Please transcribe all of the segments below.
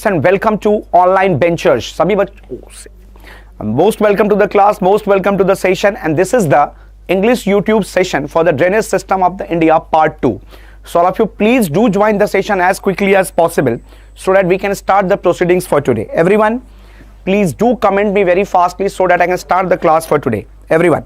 students and welcome to online benchers. सभी most welcome to the class, most welcome to the session, and this is the English YouTube session for the drainage system of the India part 2. So all of you please do join the session as quickly as possible so that we can start the proceedings for today. Everyone please do comment me very fastly so that I can start the class for today. Everyone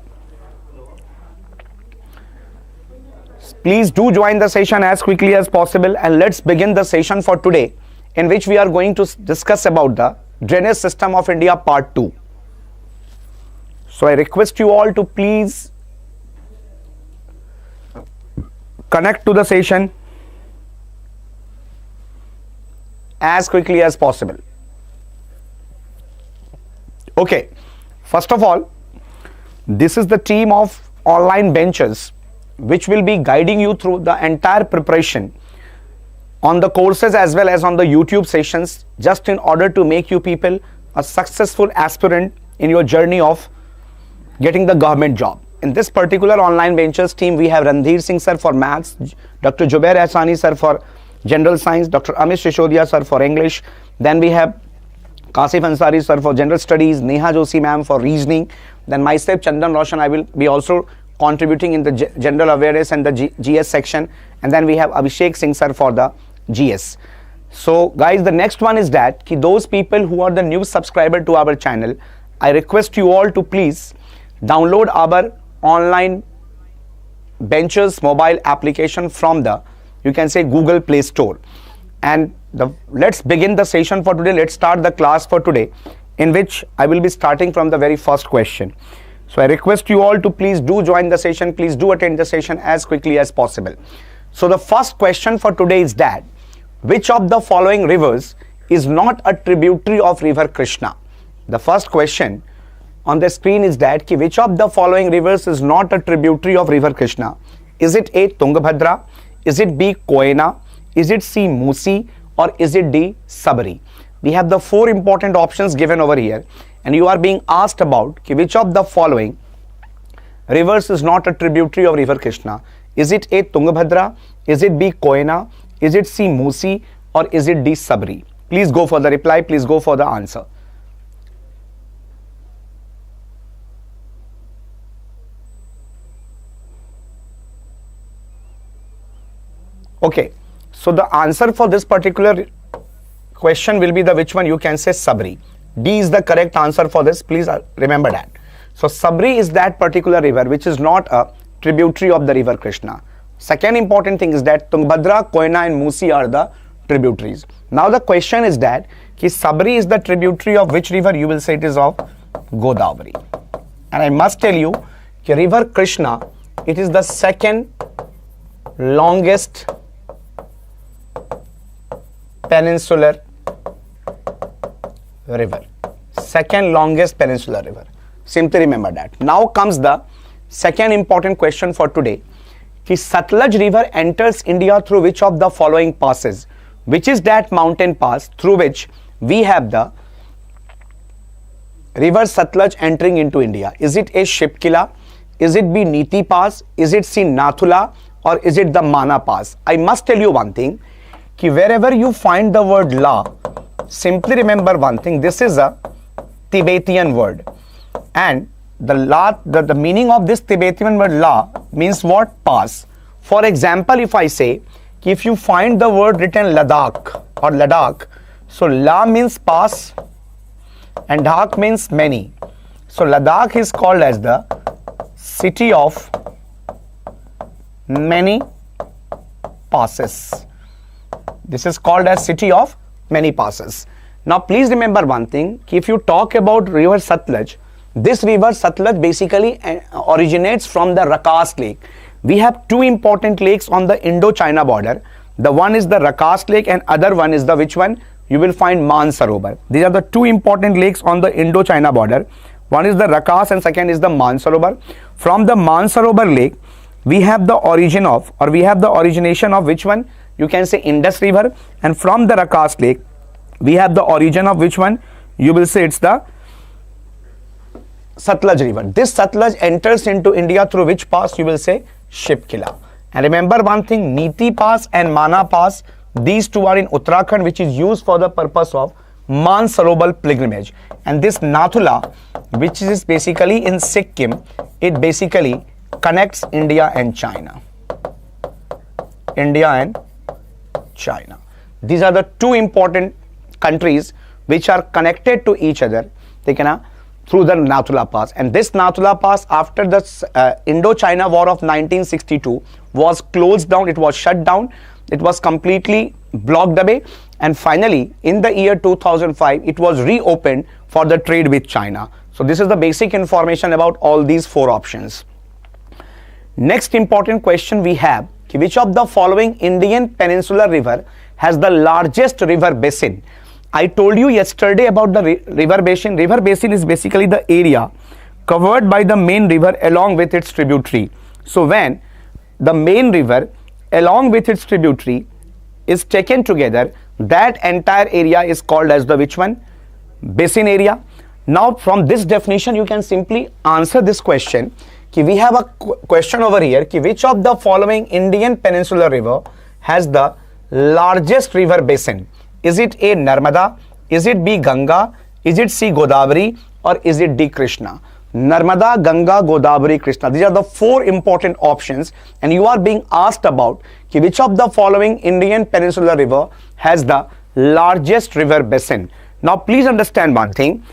please do join the session as quickly as possible, and let's begin the session for today, in which we are going to discuss about the drainage system of India part 2. So I request you all to please connect to the session as quickly as possible. Okay, first of all, this is the team of online benches which will be guiding you through the entire preparation on the courses as well as on the YouTube sessions, just in order to make you people a successful aspirant in your journey of getting the government job. In this particular online benches team, we have Ranveer Singh sir for maths, Dr. Jubair Ahsani sir for general science, Dr. Amit Shishodia sir for English, then we have Kasif Ansari sir for general studies, Neha Joshi ma'am for reasoning, then myself Chandan, Raushan, I will be also contributing in the general awareness and the GS section, and then we have Abhishek Singh sir for the GS. So guys, the next one is that those people who are the new subscriber to our channel, I request you all to please download our online benches mobile application from the, you can say, Google Play Store. And let's begin the session for today. Let's start the class for today, in which I will be starting from the very first question. So I request you all to please do join the session, please do attend the session as quickly as possible. So the first question for today is that, which of the following rivers is not a tributary of river Krishna? The first question on the screen is that, which of the following rivers is not a tributary of river Krishna? Is it A, Tungabhadra? Is it B, Koyna? Is it C, Musi? Or is it D, Sabri? We have the four important options given over here, and you are being asked about which of the following rivers is not a tributary of river Krishna. Is it A, Tungabhadra? Is it B, Koyna? Is it C, Musi? Or is it D, Sabri? Please go for the reply, please go for the answer. Okay, so the answer for this particular question will be the which one? You can say Sabri. D is the correct answer for this. Please remember that. So Sabri is that particular river which is not a tributary of the river Krishna. Second important thing is that Tungabhadra, Koyna and Musi are the tributaries. Now the question is that Sabri is the tributary of which river? You will say it is of Godavari. And I must tell you, river Krishna, it is the second longest peninsular river. Second longest peninsular river. Simply remember that. Now comes the second important question for today. Satluj river enters India through which of the following passes? Which is that mountain pass through which we have the river Satluj entering into India? Is it A, Shipkila? Is it B, Niti Pass? Is it C, Nathula? Or is it the Mana Pass? I must tell you one thing, wherever you find the word La, simply remember one thing, this is a Tibetan word, and the meaning of this Tibetan word La means what? Pass. For example, if I say, if you find the word written Ladakh or Ladakh, so La means pass and Dak means many. So Ladakh is called as the city of many passes. This is called as city of many passes. Now please remember one thing, if you talk about river Satluj, this river Satluj basically originates from the Rakas lake. We have two important lakes on the Indo-China border. The one is the Rakas lake and other one is the which one? You will find Mansarovar. These are the two important lakes on the Indo-China border. One is the Rakas and second is the Mansarovar. From the Mansarovar lake, we have the origin of, or we have the origination of which one? You can say Indus river, and from the Rakas lake we have the origin of which one? You will say it's the Satluj river. This Satluj enters into India through which pass? You will say Shipkila. And remember one thing, Niti Pass and Mana Pass, These two are in Uttarakhand, which is used for the purpose of Mansarovar pilgrimage. And this Nathula, which is basically in Sikkim, it basically connects India and China. India and China. These are the two important countries which are connected to each other through the Nathula Pass. And this Nathula Pass, after the Indo-China War of 1962, was closed down, it was shut down, it was completely blocked away, and finally in the year 2005 it was reopened for the trade with China. So this is the basic information about all these four options. Next important question we have, which of the following Indian peninsular river has the largest river basin? I told you yesterday about the river basin. River basin is basically the area covered by the main river along with its tributary. So when the main river along with its tributary is taken together, that entire area is called as the which one? Basin area. Now from this definition you can simply answer this question. We have a question over here, which of the following Indian peninsular river has the largest river basin? Is it A, Narmada? Is it B, Ganga? Is it C, Godavari? Or is it D, Krishna? Narmada, Ganga, Godavari, Krishna. These are the four important options, and you are being asked about which of the following Indian peninsular river has the largest river basin. Now please understand one thing,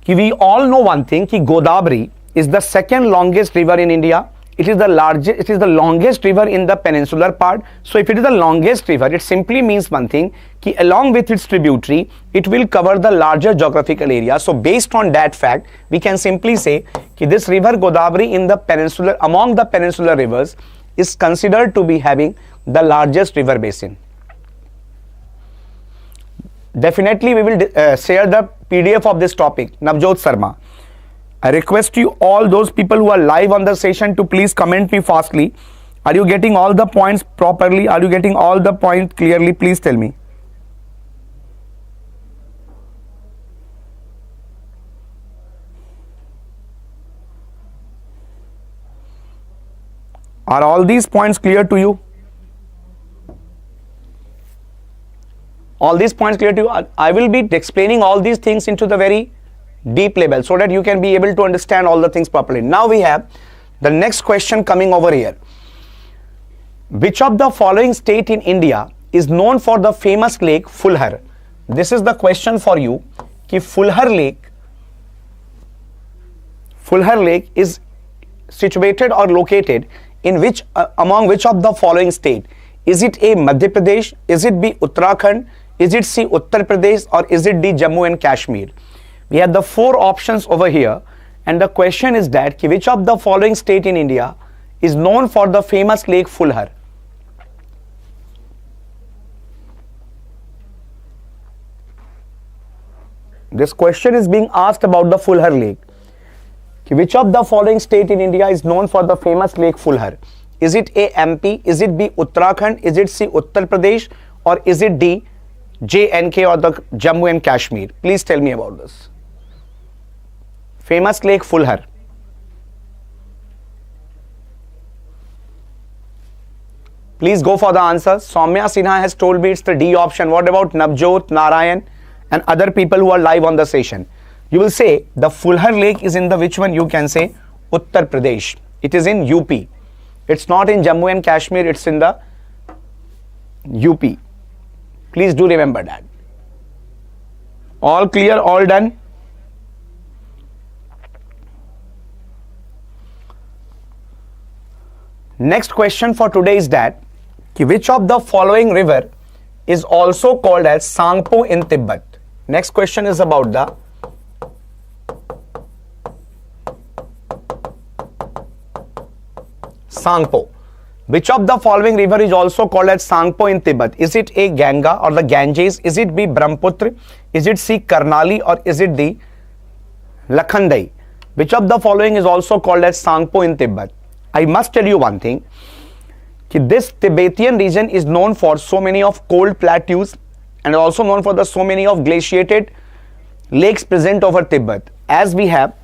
we all know one thing, Godavari is the second longest river in India. It is the largest, it is the longest river in the peninsular part. So if it is the longest river, it simply means one thing, along with its tributary, it will cover the larger geographical area. So based on that fact, we can simply say this river Godavari in the peninsular, among the peninsular rivers, is considered to be having the largest river basin. Definitely we will share the PDF of this topic. Navjot Sharma, I request you, all those people who are live on the session, to please comment me fastly. Are you getting all the points properly? Are you getting all the points clearly? Please tell me. Are all these points clear to you? All these points clear to you? I will be explaining all these things into the very deep level so that you can be able to understand all the things properly. Now we have the next question coming over here. Which of the following state in India is known for the famous lake Fulhar? This is the question for you. Fulhar Lake is situated or located in which among which of the following state? Is it A, Madhya Pradesh? Is it B, Uttarakhand? Is it C, Uttar Pradesh? Or is it D, Jammu and Kashmir? We have the four options over here, and the question is that which of the following state in India is known for the famous lake Fulhar? This question is being asked about the Fulhar Lake. Which of the following state in India is known for the famous lake Fulhar? Is it A, MP? Is it B, Uttarakhand? Is it C, Uttar Pradesh? Or is it D, JNK or the Jammu and Kashmir? Please tell me about this. Famous lake Fulhar. Please go for the answer. Soumya Sinha has told me it's the D option. What about Navjot, Narayan and other people who are live on the session? You will say the Fulhar Lake is in the which one? You can say Uttar Pradesh. It is in UP. It's not in Jammu and Kashmir, it's in the UP. Please do remember that. All clear, all done? Next question for today is that which of the following river is also called as Sangpo in Tibet? Next question is about the Sangpo. Which of the following river is also called as Sangpo in Tibet? Is it A, Ganga or the Ganges? Is it B, Brahmaputra? Is it C, Karnali? Or is it D, Lakhandai? Which of the following is also called as Sangpo in Tibet? I must tell you one thing, this Tibetan region is known for so many of cold plateaus and also known for the so many of glaciated lakes present over Tibet. As we have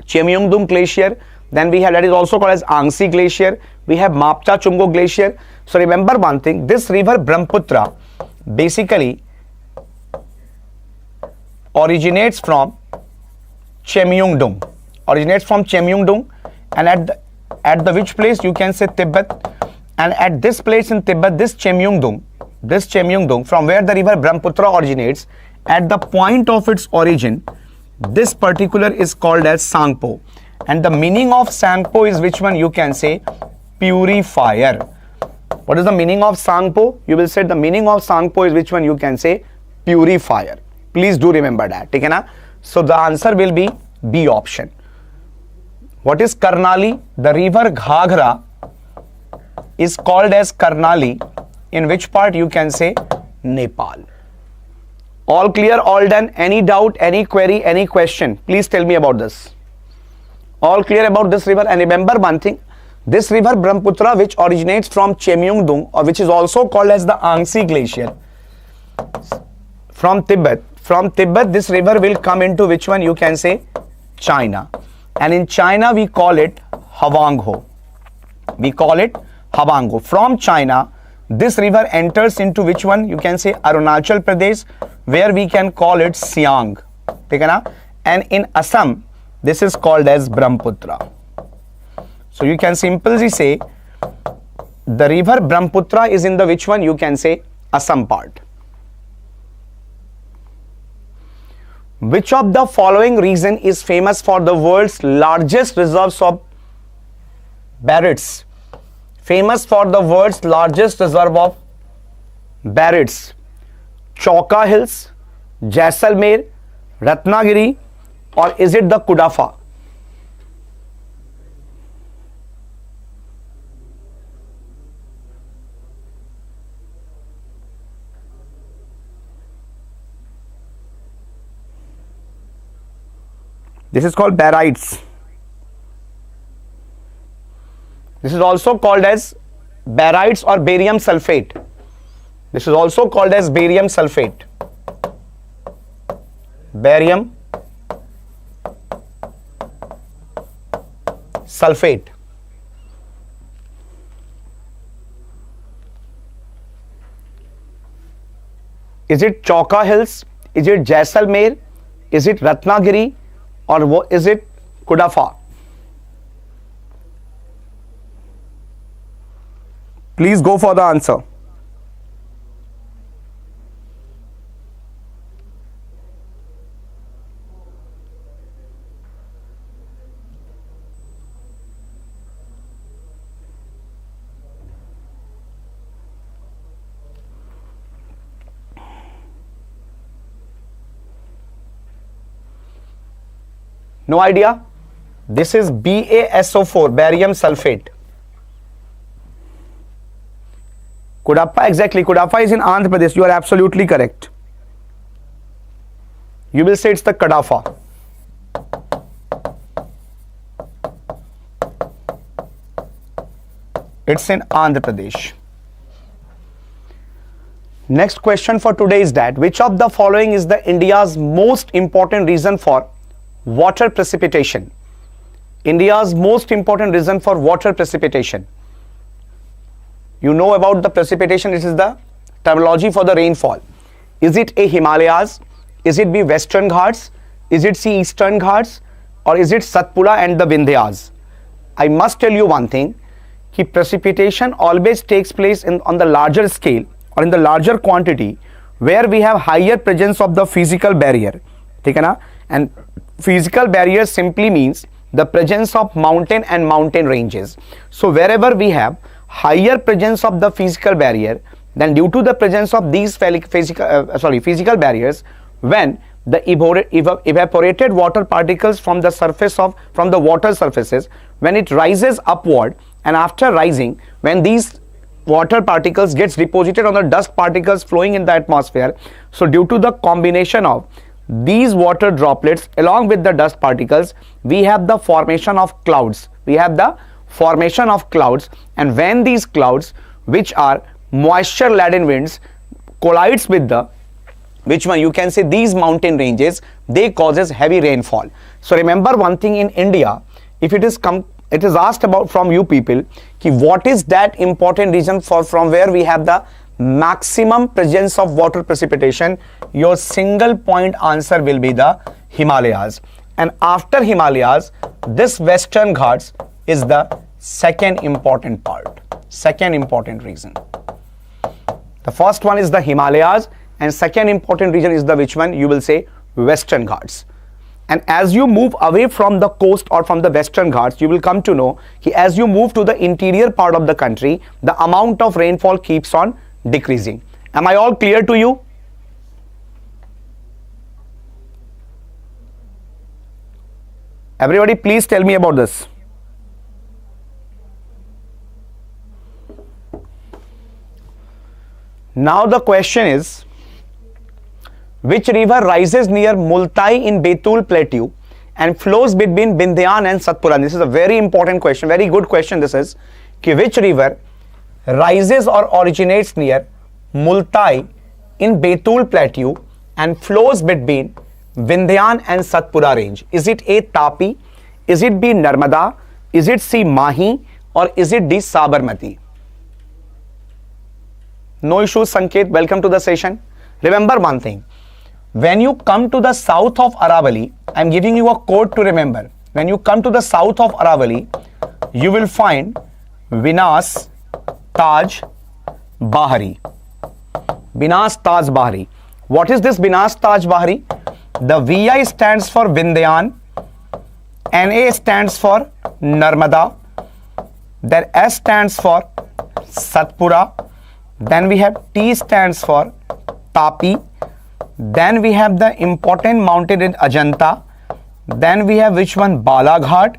Cheomyungdum Glacier, Then we have, that is also called as Angsi Glacier. We have Mapcha Chungo Glacier. So remember one thing, this river Brahmaputra basically originates from Chemyungdong. And at the which place, you can say Tibet. And at this place in Tibet, this Chemyungdong, from where the river Brahmaputra originates, at the point of its origin, this particular is called as Sangpo. And the meaning of Sangpo is which one? You can say purifier. What is the meaning of Sangpo? You will say the meaning of Sangpo is which one? You can say purifier. Please do remember that. Okay, na? So the answer will be B option. What is Karnali? The river Ghaghra is called as Karnali. In which part? You can say Nepal. All clear, all done. Any doubt, any query, any question? Please tell me about this. All clear about this river? And remember one thing, this river Brahmaputra, which originates from Chemyungdong, or which is also called as the Angsi Glacier, from Tibet, this river will come into which one? You can say China. And in China, we call it Hwangho. From China, this river enters into which one? You can say Arunachal Pradesh, where we can call it Siang. And in Assam, this is called as Brahmaputra. So you can simply say the river Brahmaputra is in the which one? You can say Assam part. Which of the following region is famous for the world's largest reserves of barrettes? Famous for the world's largest reserve of barrettes. Chauka Hills, Jaisalmer, Ratnagiri, or is it the Kudafa? This is called barytes. This is also called as barytes or barium sulfate. This is also called as barium sulfate. Barium sulfate. Is it Chauka Hills? Is it Jaisalmer? Is it Ratnagiri? Or what is it? Kudafa? Please go for the answer. No idea? This is BaSO4, barium sulfate. Kudappa, exactly. Kudappa is in Andhra Pradesh. You are absolutely correct. You will say it's the Kadafa. It's in Andhra Pradesh. Next question for today is that which of the following is the India's most important reason for water precipitation? India's most important reason for water precipitation. You know about the precipitation. This is the terminology for the rainfall. Is it A, Himalayas? Is it B, Western Ghats? Is it C, Eastern Ghats? Or is it Satpura and the Vindhyas? I must tell you one thing, that precipitation always takes place on the larger scale or in the larger quantity where we have higher presence of the physical barrier. And physical barrier simply means the presence of mountain and mountain ranges. So wherever we have higher presence of the physical barrier, then due to the presence of these physical barriers, when the evaporated water particles from the water surfaces, when it rises upward, and after rising, when these water particles gets deposited on the dust particles flowing in the atmosphere, so due to the combination of these water droplets along with the dust particles, we have the formation of clouds. And when these clouds, which are moisture laden winds, collides with the which one? You can say these mountain ranges, they causes heavy rainfall. So remember one thing, in India, if it is it is asked about from you people ki what is that important region from where we have the maximum presence of water precipitation. Your single point answer will be the Himalayas, and after Himalayas this Western Ghats is the second important part, second important region. The first one is the Himalayas and second important region is the which one? You will say Western Ghats. And as you move away from the coast or from the Western Ghats, you will come to know that as you move to the interior part of the country, the amount of rainfall keeps on decreasing. Am I all clear to you? Everybody, please tell me about this. Now the question is, which river rises near Multai in Betul Plateau and flows between Bindian and Satpura? This is a very important question, very good question this is. Ki which river rises or originates near Multai in Betul Plateau and flows between Vindhyan and Satpura range? Is it A. Tapi? Is it B. Narmada? Is it C. Mahi? Or is it D. Sabarmati? No issues, Sanket. Welcome to the session. Remember one thing. When you come to the south of Aravalli, I am giving you a code to remember. When you come to the south of Aravalli, you will find Vinas, Taj, Bahari. Vinas, Taj, Bahari. What is this Vinas, Taj, Bahari? The VI stands for Vindhyan, NA stands for Narmada, then S stands for Satpura, then we have T stands for Tapi, then we have the important mountain in Ajanta, then we have which one? Balaghat,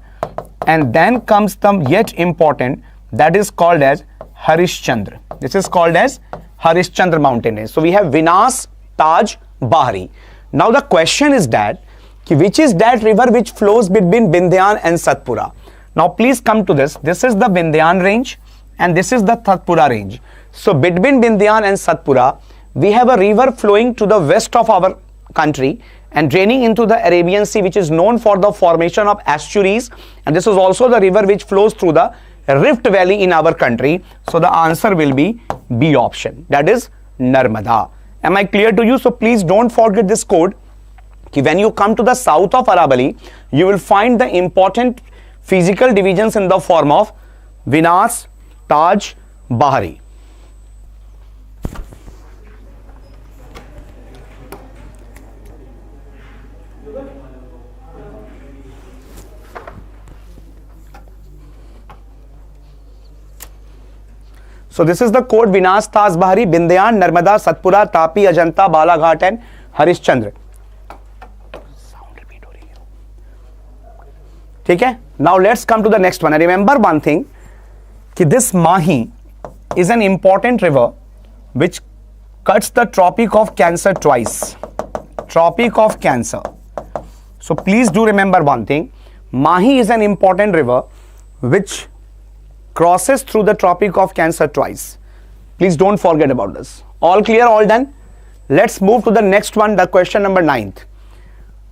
and then comes the yet important that is called as Harishchandra. This is called as Harishchandra mountain range. So we have Vinas, Taj, Bahari. Now the question is that which is that river which flows between Vindhyan and Satpura? Now please come to this. This is the Vindhyan range and this is the Satpura range. So between Vindhyan and Satpura, we have a river flowing to the west of our country and draining into the Arabian Sea, which is known for the formation of estuaries, and this is also the river which flows through the Rift Valley in our country. So the answer will be B option, that is Narmada. Am I clear to you? So please don't forget this code. When you come to the south of Aravalli, you will find the important physical divisions in the form of Vinas, Taj, Bahari. So this is the code Vinas, Taj, Bahari, Vindhyan, Narmada, Satpura, Tapi, Ajanta, Balaghat and Harishchandra. Okay? Now let's come to the next one. And remember one thing, that this Mahi is an important river which cuts the Tropic of Cancer twice. Tropic of Cancer. So please do remember one thing, Mahi is an important river which crosses through the Tropic of Cancer twice. Please don't forget about this. All clear, all done? Let's move to the next one, the question number 9th.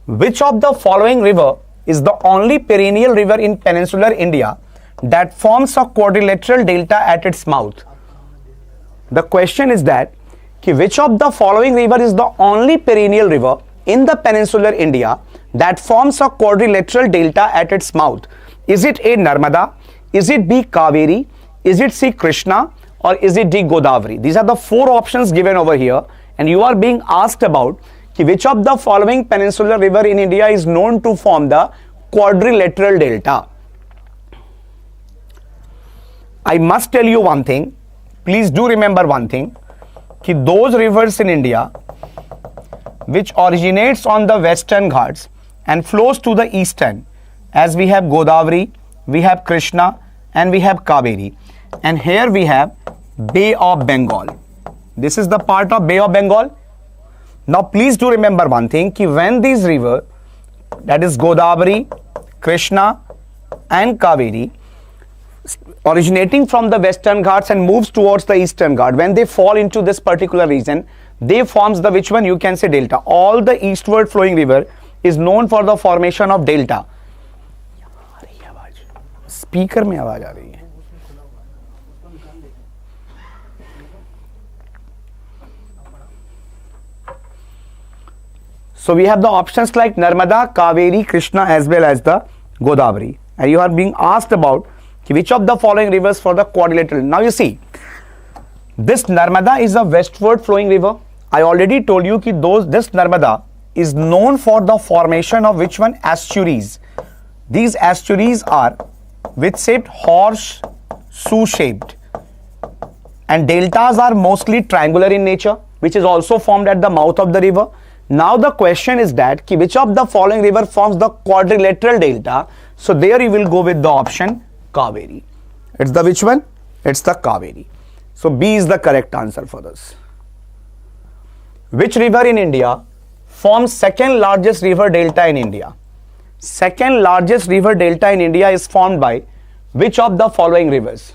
Which of the following river is the only perennial river in peninsular India that forms a quadrilateral delta at its mouth? The question is that which of the following river is the only perennial river in the peninsular India that forms a quadrilateral delta at its mouth? Is it A. Narmada? Is it B. Kaveri? Is it C. Krishna? Or is it D. Godavari? These are the 4 options given over here, and you are being asked about which of the following peninsular river in India is known to form the quadrilateral delta. I must tell you one thing, please do remember one thing, that those rivers in India which originates on the Western Ghats and flows to the eastern, as we have Godavari, we have Krishna and we have Kaveri, and here we have Bay of Bengal. This is the part of Bay of Bengal. Now please do remember one thing, that when these rivers, that is Godavari, Krishna and Kaveri, originating from the Western Ghats and moves towards the Eastern Ghat, when they fall into this particular region, they forms the which one? You can say delta. All the eastward flowing river is known for the formation of delta. Speaker में आवाज आ रही है. So we have the options like Narmada, Kaveri, Krishna as well as the Godavari. And you are being asked about which of the following rivers for the quadrilateral. Now you see, this Narmada is a westward flowing river. I already told you that this Narmada is known for the formation of which one? Estuaries. These estuaries are width shaped, horseshoe shaped. And deltas are mostly triangular in nature, which is also formed at the mouth of the river. Now the question is that which of the following river forms the quadrilateral delta? So there you will go with the option Kaveri. It's the which one? It's the Kaveri. So B is the correct answer for this. Which river in India forms second largest river delta in India? Second largest river delta in India is formed by which of the following rivers?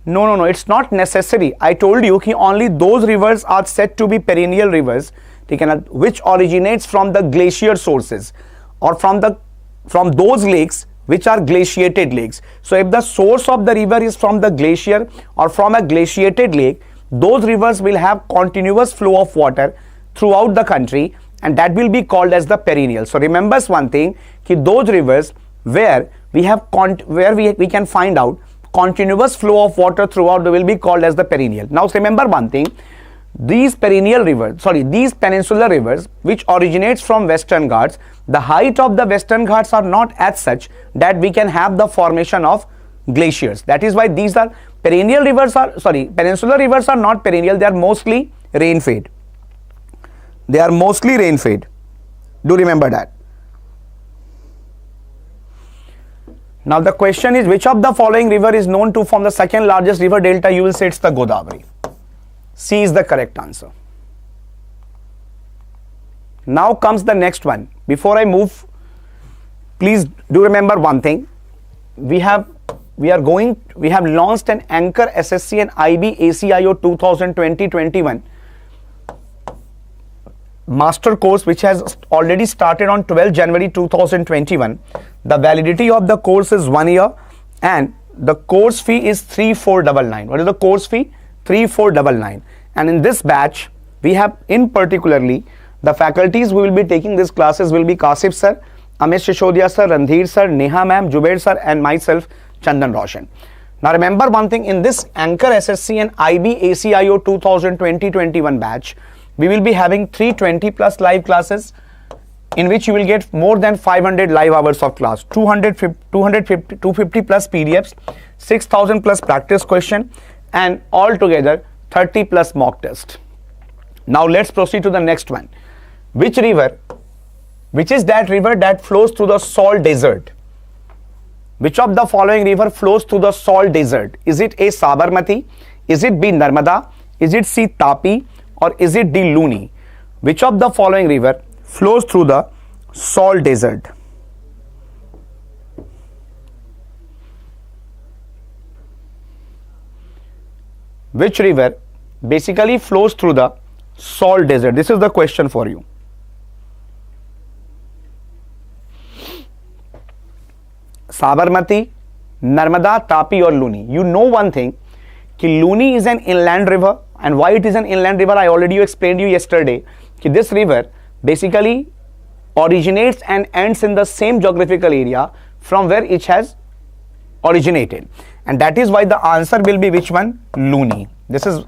No, it's not necessary. I told you that only those rivers are said to be perennial rivers which originates from the glacier sources or from those lakes which are glaciated lakes. So if the source of the river is from the glacier or from a glaciated lake, those rivers will have continuous flow of water throughout the country, and that will be called as the perennial. So remember one thing, that those rivers where we can find out continuous flow of water throughout will be called as the perennial. Now remember one thing, these peninsular rivers which originates from Western Ghats, the height of the Western Ghats are not as such that we can have the formation of glaciers. That is why these are peninsular rivers are not perennial, they are mostly rain-fed. They are mostly rain-fed. Do remember that. Now the question is, which of the following river is known to form the second largest river delta? You will say it's the Godavari. C is the correct answer. Now comes the next one. Before I move, please do remember one thing. We have launched an Anchor SSC and IB ACIO 2020-21 master course which has already started on 12 January 2021. The validity of the course is 1 year and the course fee is 3499. What is the course fee? 3499. And in this batch we have in particularly the faculties who will be taking these classes will be Kasif sir, Amit Shishodia sir, Randhir sir, Neha ma'am, Jubair sir and myself Chandan Raushan. Now remember one thing, in this Anchor SSC and IB ACIO 2020-21 batch we will be having 320 plus live classes in which you will get more than 500 live hours of class, 250 plus PDFs, 6000 plus practice question and altogether 30 plus mock test. Now let's proceed to the next one. Which is that river that flows through the salt desert? Which of the following river flows through the salt desert? Is it A. Sabarmati? Is it B. Narmada? Is it C. Tapi? Or is it D. Luni? Which of the following river flows through the salt desert? Which river basically flows through the salt desert? This is the question for you. Sabarmati, Narmada, Tapi or Luni? You know one thing, कि Luni is an inland river, and why it is an inland river I already explained you yesterday. कि this river basically originates and ends in the same geographical area from where it has originated, and that is why the answer will be which one? Luni. This is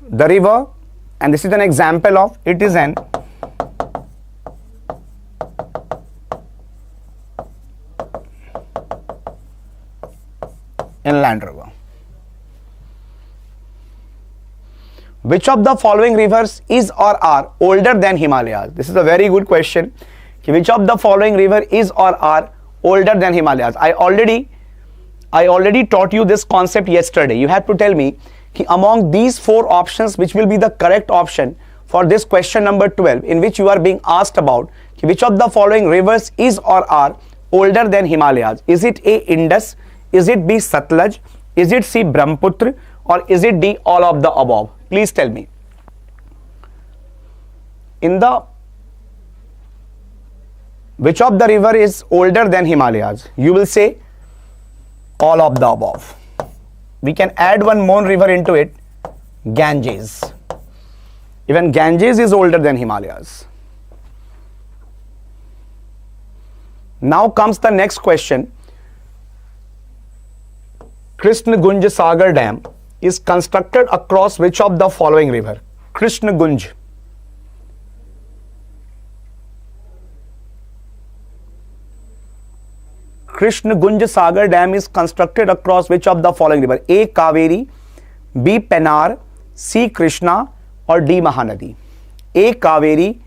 the river and this is an example of it is an inland river. Which of the following rivers is or are older than Himalayas? This is a very good question. Which of the following river is or are older than Himalayas? I already taught you this concept yesterday. You have to tell me among these four options which will be the correct option for this question number 12, in which you are being asked about which of the following rivers is or are older than Himalayas. Is it A. Indus? Is it B. Satluj? Is it C. Brahmaputra? Or is it D. all of the above? Please tell me. Which of the river is older than Himalayas? You will say all of the above. We can add one more river into it, Ganges. Even Ganges is older than Himalayas. Now comes the next question. Krishna Gunj Sagar Dam is constructed across which of the following river? Krishna Gunj. Krishna Gunj Sagar Dam is constructed across which of the following river? A. Kaveri, B. Pennar, C. Krishna, or D. Mahanadi? A. Kaveri,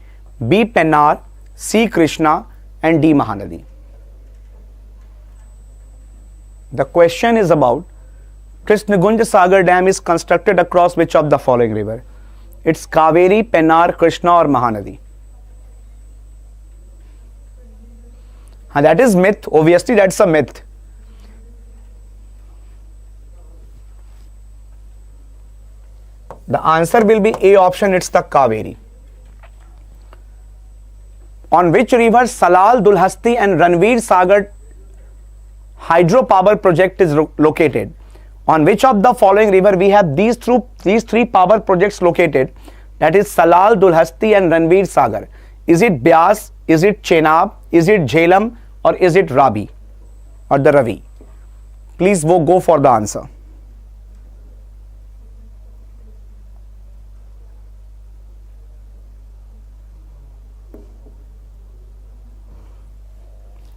B. Pennar, C. Krishna, and D. Mahanadi. The question is about Krishna Gunj Sagar Dam is constructed across which of the following river? It's Kaveri, Pennar, Krishna, or Mahanadi. And that is myth. Obviously, that's a myth. The answer will be A option. It's the Kaveri. On which river Salal, Dulhasti and Ranvir Sagar hydropower project is located? On which of the following river we have these three power projects located? That is Salal, Dulhasti and Ranvir Sagar. Is it Beas? Is it Chenab? Is it Jhelum? Or is it Ravi? Or the Ravi? Please go for the answer.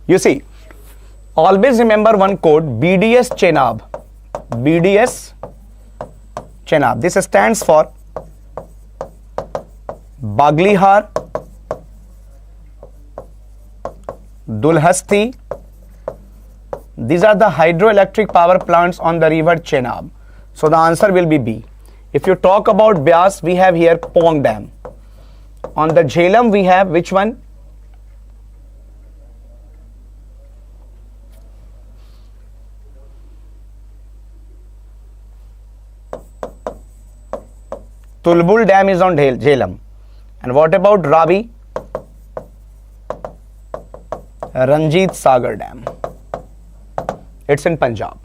You see, always remember one code, BDS Chenab. BDS Chenab. This stands for Baglihar, Dulhasti. These are the hydroelectric power plants on the river Chenab. So the answer will be B. If you talk about Beas, we have here Pong Dam. On the Jhelum, we have which one? Tulbul Dam is on Jhelum. And what about Ravi? Ranjit Sagar Dam. It's in Punjab.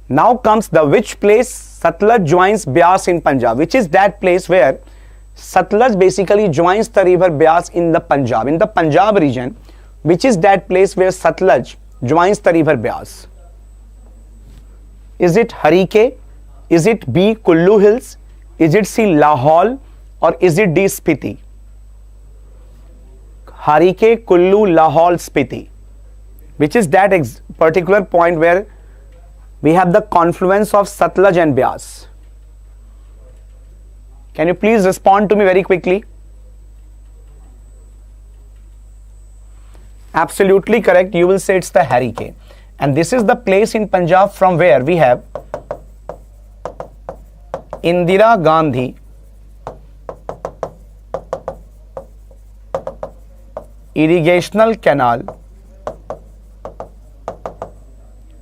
Now comes the which place Satluj joins Beas in Punjab. Which is that place where Satluj basically joins the river Beas in the Punjab. In the Punjab region, which is that place where Satluj joins the river Beas? Is it Harike? Is it B. Kullu Hills? Is it C. Lahaul? Or is it D. Spiti? Harike, Kullu, Lahaul, Spiti. Which is that particular point where we have the confluence of Satluj and Beas? Can you please respond to me very quickly? Absolutely correct. You will say it's the Harike. And this is the place in Punjab from where we have Indira Gandhi irrigational canal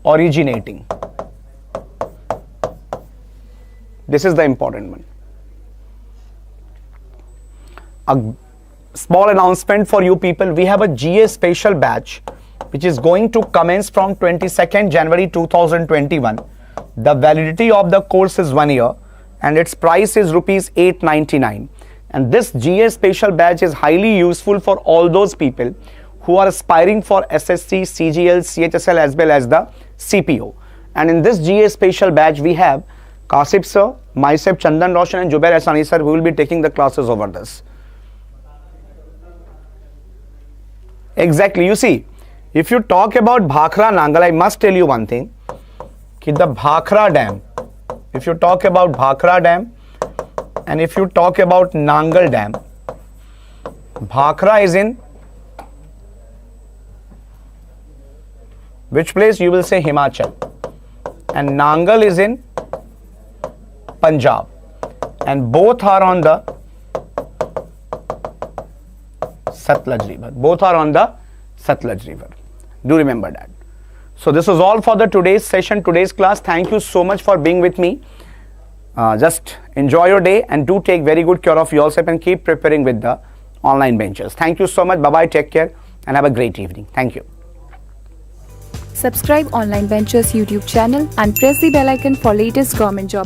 originating. This is the important one. A small announcement for you people. We have a GA special batch which is going to commence from 22nd January 2021. The validity of the course is 1 year and its price is rupees 899. And this GA special batch is highly useful for all those people who are aspiring for SSC, CGL, CHSL as well as the CPO. And in this GA special batch we have Kasip sir, myself, Chandan, Raushan and Jubair Asani sir who will be taking the classes over this. Exactly, you see, if you talk about Bhakra Nangal, I must tell you one thing, that the Bhakra Dam, if you talk about Bhakra Dam and if you talk about Nangal Dam, Bhakra is in which place? You will say Himachal, and Nangal is in Punjab, and both are on the Satluj River. Both are on the Satluj River. Do remember that. So this is all for the today's session, today's class. Thank you so much for being with me. Just enjoy your day and do take very good care of yourself and keep preparing with the Online Benchers. Thank you so much. Bye-bye. Take care and have a great evening. Thank you. Subscribe Online Ventures YouTube channel and press the bell icon for latest government job